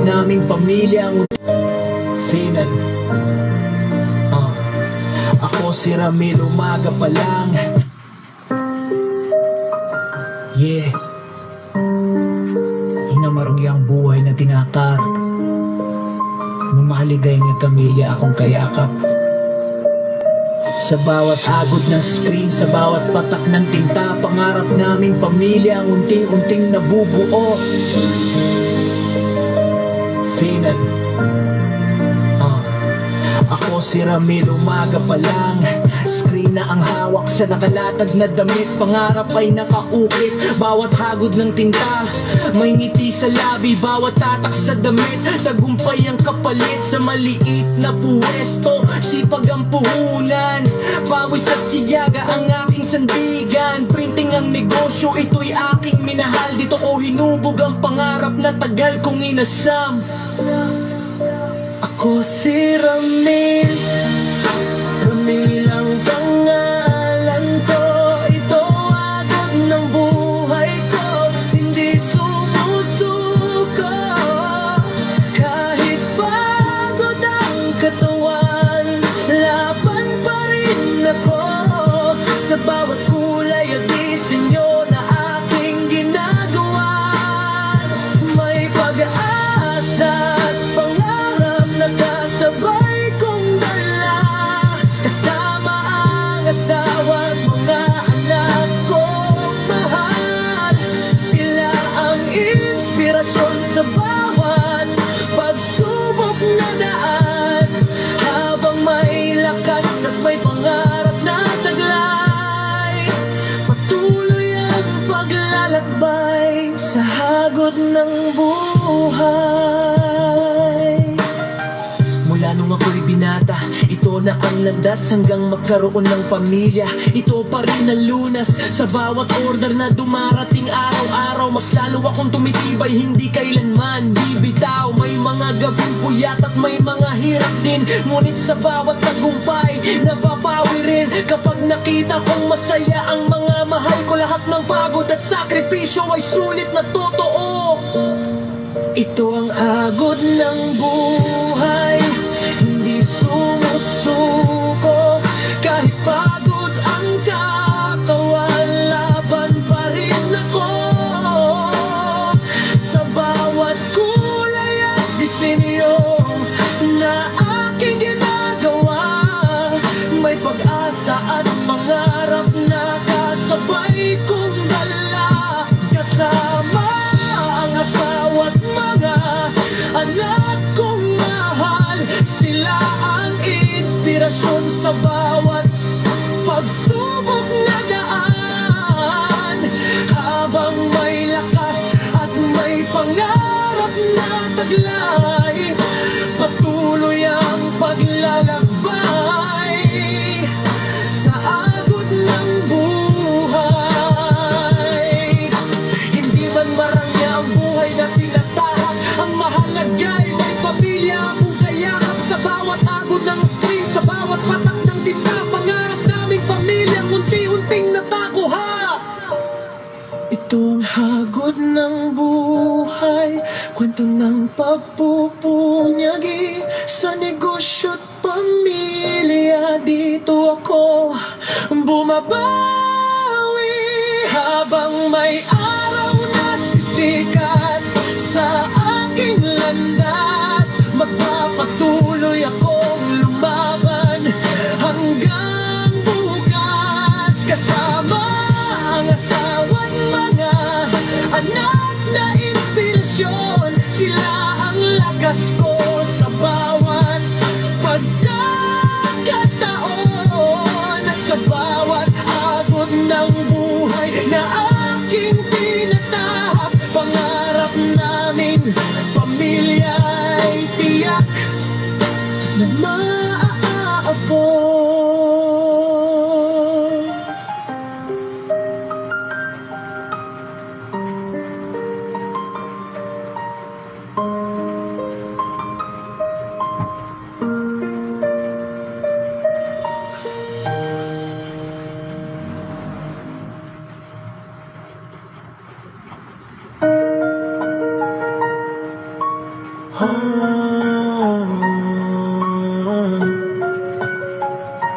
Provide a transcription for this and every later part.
naming pamilya ang final. Ako si Ramil, umaga pa lang. Yeah, hinamarungi ang buhay na tinakar. Nung mahaligay ng pamilya akong kayakap. Sa bawat agod ng screen, sa bawat patak ng tinta, pangarap naming pamilya ang unting-unting nabubuo. Final. Ako si Ramil, umaga pa lang. Screen na ang hawak sa nakalatag na damit. Pangarap ay nakaukit, bawat hagod ng tinta may ngiti sa labi, bawat tatak sa damit. Tagumpay ang kapalit sa maliit na puwesto. Sipag ang puhunan, pawis at tiyaga ang aking sandigan. Printing ang negosyo, ito'y aking minahal. Dito ko hinubog ang pangarap na tagal kong inasam. Ako si Ramil, Ramil ang pangalan ko. Ito agad ng buhay ko, hindi sumusuko. Kahit pagod ang katawan, laban pa rin ako. Sa bawat kulay at disenyo na aking ginagawa, may pag-asa at nakasabay kong dala. Kasama ang asawa at mga anak kong mahal. Sila ang inspirasyon sa bawat pagsubok na daan. Habang may lakas at may pangarap na taglay, patuloy ang paglalakbay sa hagod ng buhay. Mula nung ako'y binata, ito na ang landas hanggang magkaroon ng pamilya. Ito pa rin ang lunas sa bawat order na dumarating araw-araw. Mas lalo akong tumitibay, hindi kailanman bibitaw. May mga gabing puyat at may mga hirap din, ngunit sa bawat tagumpay napapawi rin. Kapag nakita kong masaya ang mga mahal ko, lahat ng pagod at sakripisyo ay sulit na totoo. Ito ang agod ng buhay, hindi sumusuko. Kahit pagod ang katawan, laban pa rin ako. Sa bawat kulay at disenyo na aking ginagawa, may pag-asa at pangarap na kasabay kong dala. Kasama ang asawa at mga anak kong mahal. Sila ang inspirasyon sa bawat pagsubok na daan. Habang may lakas at may pangarap na taglay, patuloy ang paglalakbay sa agod ng buhay. Hindi man marangya ang buhay na tinatahak, ang mahalaga'y may pamilya akong kayakap. Sa bawat agod ng screen, sa bawat patak ng tinta, pangarap naming pamilya unti-unting natakuha. Ito ang hagod ng buhay, kwento ng pagpupunyagi sa negosyo at pamilya. Dito ako bumabawi habang may araw na sisikat sa aking landas. Magpapatuloy akong lumaban hanggang bukas. Kasama ang asawa at mga anak na inspirasyon. Sila ang lakas ko sa bawat pagkakataon at sa bawat agod ng buhay na aking tinatahak. Pangarap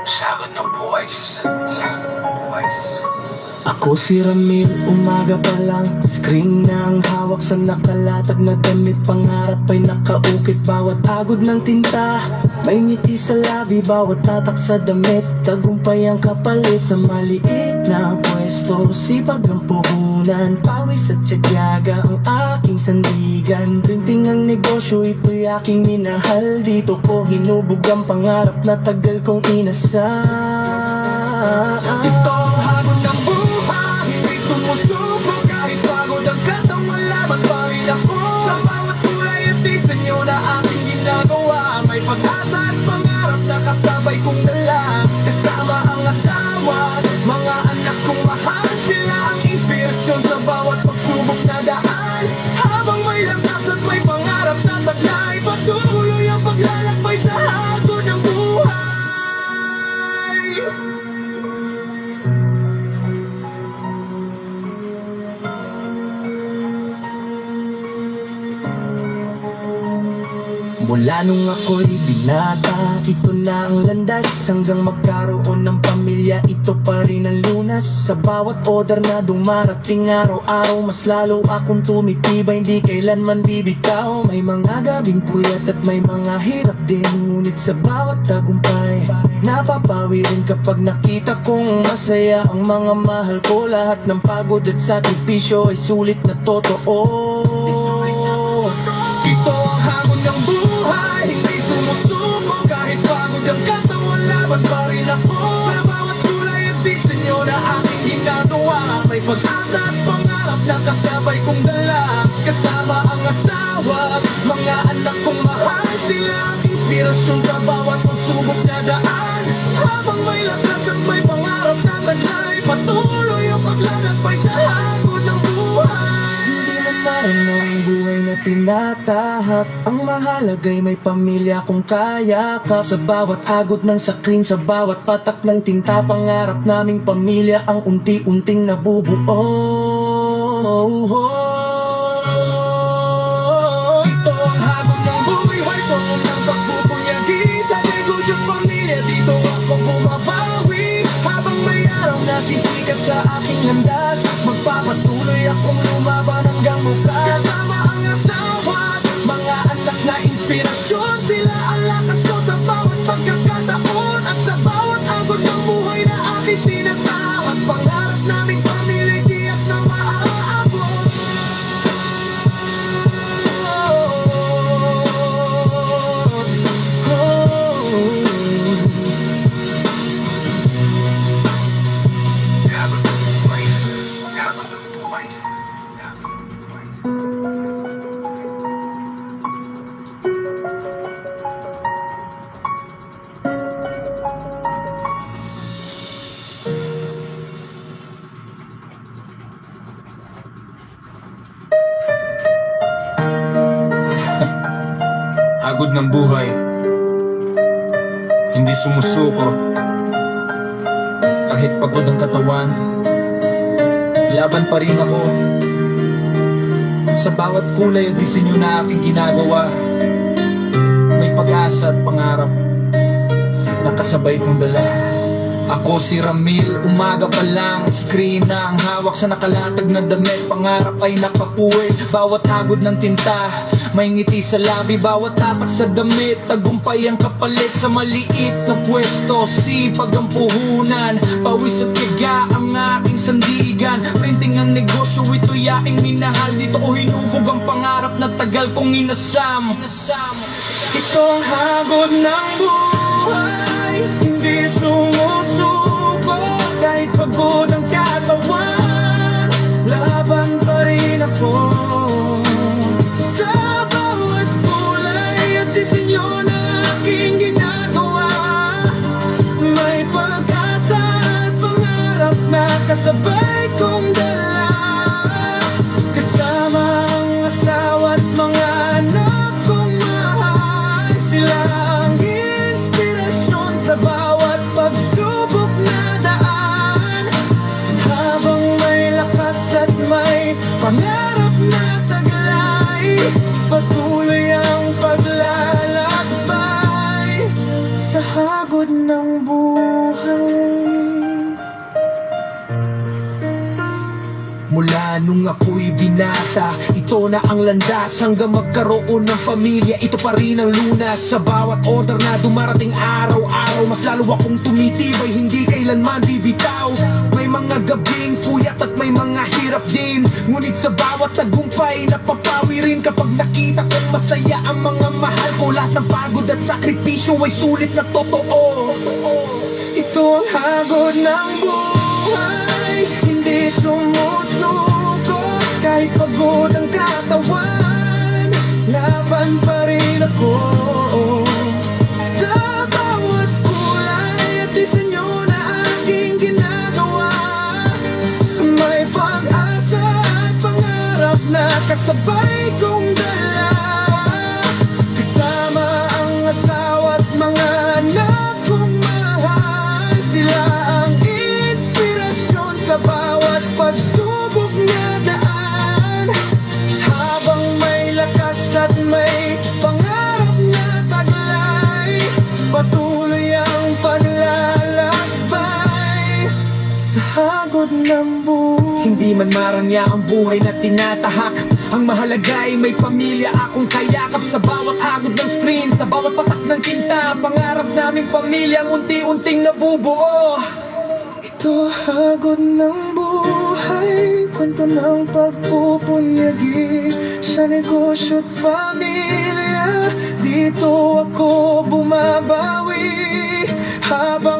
Sagot ng voice. Ako si Ramil, umaga pa lang. Screen na ang hawak sa nakalatag na damit. Pangarap ay nakaukit, bawat agod ng tinta. May ngiti sa labi, bawat tatak sa damit. Tagumpay ang kapalit sa maliit na pwesto. Sipag ng puhunan, pawis at tiyagyaga ang aking sandigan. Printing ang negosyo, ito'y aking minahal. Dito ko hinubog ang pangarap na tagal kong inasal. Ito ang hamon ng buhay, hindi sumusuko kahit pagod ang katawan, laban pa rin ako. Sa bawat kulay at disenyo na aking ginagawa, may pag-asa at pangarap na kasabay kong dala. Kasama ang asawa, mga anak kong mahal. Sila ang inspirasyon sa bawat pagsubok na daan. Habang may lakas at may pangarap na taglay, patuloy ang paglalakbay sa hagod ng buhay. Mula nung ako'y binata, ito na ang landas. Hanggang magkaroon ng pamilya, ito pa rin ang lunas. Sa bawat order na dumarating araw-araw, mas lalo akong tumitibay, hindi kailanman bibitaw. May mga gabing puyat at may mga hirap din, ngunit sa bawat tagumpay napapawi rin kapag nakita kong masaya ang mga mahal ko. Lahat ng pagod at sakripisyo ay sulit na totoo. Ito ang hamon ng buhay, hindi sumusuko kahit pagod ang katawan, laban pa rin ako. Sa bawat kulay at disenyo na aking ginagawa, may pag-asa at pangarap na kasabay kong dala. Kasama ang asawa, mga anak kong mahal. Sila ang inspirasyon sa bawat pagsubok na daan. Habang may lakas at may pangarap na taglay, patuloy ang paglalakbay sa hagod ng buhay. Hindi man marino ang buhay na tinatahak, ang mahalagay may pamilya kong kayakap. Sa bawat agod ng sakrin, sa bawat patak ng tinta, pangarap naming pamilya ang unti-unting nabubuo. Ito ang hagod ng buhay, ito ang pagpupunyagi sa negosyo't pamilya. Dito ako bumabawi, habang may araw na sisikat sa aking landas. Magpapatuloy akong lumaban hanggang bukas. Kasama ang asawa, mga anak na inspirasyon. Sila ang lakas ko sa bawat pagkakataon, at sa bawat agod ng buhay na aking tinatawag. Pangarap naming pamilya, tiyak na maaabot. Agod ng buhay, hindi sumusuko kahit pagod ang katawan, laban pa rin ako. Sa bawat kulay at disenyo na aking ginagawa, may pag-asa at pangarap na kasabay kong dala. Ako si Ramil, umaga pa lang. Screen na ang hawak sa nakalatag na damit. Pangarap ay nakapuwi, bawat agod ng tinta. May ngiti sa labi, bawat tatak sa damit. Tagumpay ang kapalit sa maliit na pwesto. Sipag ang puhunan, pawis at tiyaga ang aking sandigan. Printing ang negosyo, ito'y aking minahal. Dito ko hinubog ang pangarap na tagal kong inasam. Ito ang hagod ng buhay, hindi sumusuko kahit pagod ang katawan, laban pa rin ako. Sa bawat kulay at disenyo na aking ginagawa, may pag-asa at pangarap na kasabay kong dala. Kasama ang asawa at mga anak kong mahal. Sila ang inspirasyon na ang landas hanggang magkaroon ng pamilya. Ito pa rin ang lunas sa bawat order na dumarating araw-araw. Mas lalo akong tumitibay, hindi kailanman bibitaw. May mga gabing puyat at may mga hirap din, ngunit sa bawat tagumpay napapawi rin kapag nakita kong masaya ang mga mahal ko. Lahat ng pagod at sakripisyo ay sulit na totoo. Ito ang hagod ng buhay, hindi sumusuko. Kahit pagod ang katawan, laban pa rin ako. Sa bawat kulay at disenyo na aking ginagawa, may pag-asa at pangarap na kasabay kong dala. Kasama ang asawa at mga anak kong mahal, sila ang inspirasyon sa bawat pagsubok na daan. Habang may lakas at may pangarap na taglay, patuloy ang paglalakbay sa hagod ng buhay. Hindi man marangya ang buhay na tinatahak, ang mahalaga ay may pamilya akong kayakap. Sa bawat agod ng screen, sa bawat patak ng tinta, pangarap naming pamilya ang unti-unting nabubuo. Ito hagod ng buhay, kwento ng pagpupunyagi sa negosyo at pamilya. Dito ako bumabawi habang